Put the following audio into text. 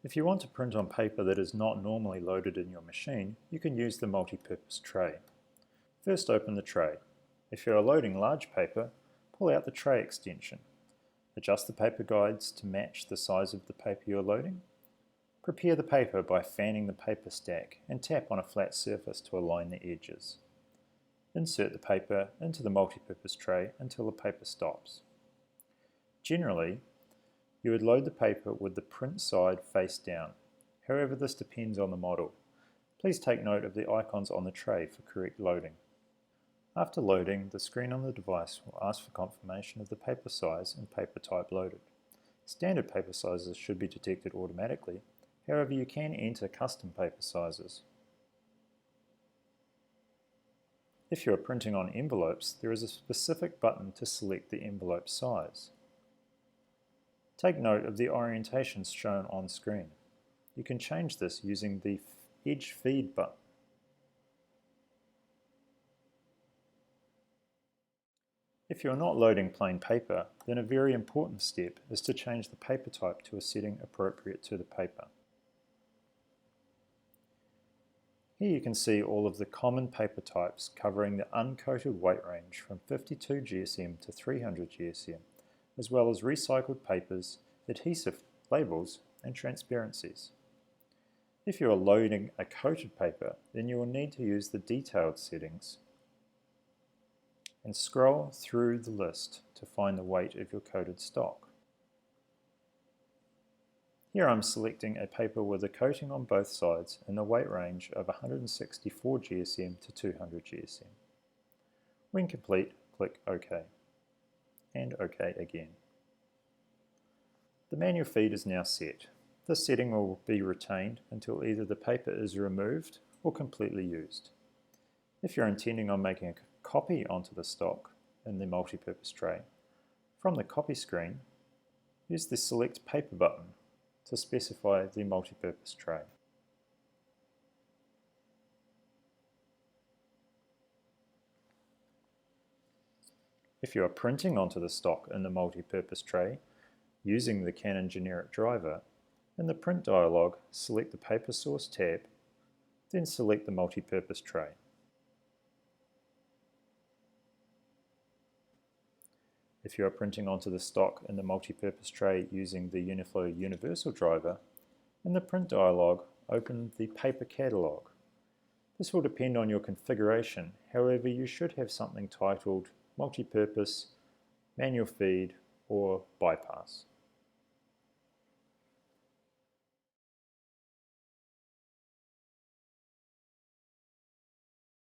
If you want to print on paper that is not normally loaded in your machine, you can use the multi-purpose tray. First, open the tray. If you are loading large paper, pull out the tray extension. Adjust the paper guides to match the size of the paper you are loading. Prepare the paper by fanning the paper stack and tap on a flat surface to align the edges. Insert the paper into the multi-purpose tray until the paper stops. Generally, you would load the paper with the print side face down. However, this depends on the model. Please take note of the icons on the tray for correct loading. After loading, the screen on the device will ask for confirmation of the paper size and paper type loaded. Standard paper sizes should be detected automatically. However, you can enter custom paper sizes. If you are printing on envelopes, there is a specific button to select the envelope size. Take note of the orientations shown on screen. You can change this using the Edge Feed button. If you are not loading plain paper, then a very important step is to change the paper type to a setting appropriate to the paper. Here you can see all of the common paper types covering the uncoated weight range from 52 GSM to 300 GSM, as well as recycled papers, adhesive labels, and transparencies. If you are loading a coated paper, then you will need to use the detailed settings and scroll through the list to find the weight of your coated stock. Here I'm selecting a paper with a coating on both sides in the weight range of 164 GSM to 200 GSM. When complete, click OK, and OK again. The manual feed is now set. This setting will be retained until either the paper is removed or completely used. If you're intending on making a copy onto the stock in the multi-purpose tray, from the copy screen, use the Select Paper button to specify the multi-purpose tray. If you are printing onto the stock in the multi-purpose tray using the Canon generic driver, in the Print dialog, select the Paper Source tab, then select the multi-purpose tray. If you are printing onto the stock in the multi-purpose tray using the Uniflow Universal driver, in the Print dialog, open the Paper Catalog. This will depend on your configuration, however you should have something titled Multipurpose, Manual Feed, or Bypass.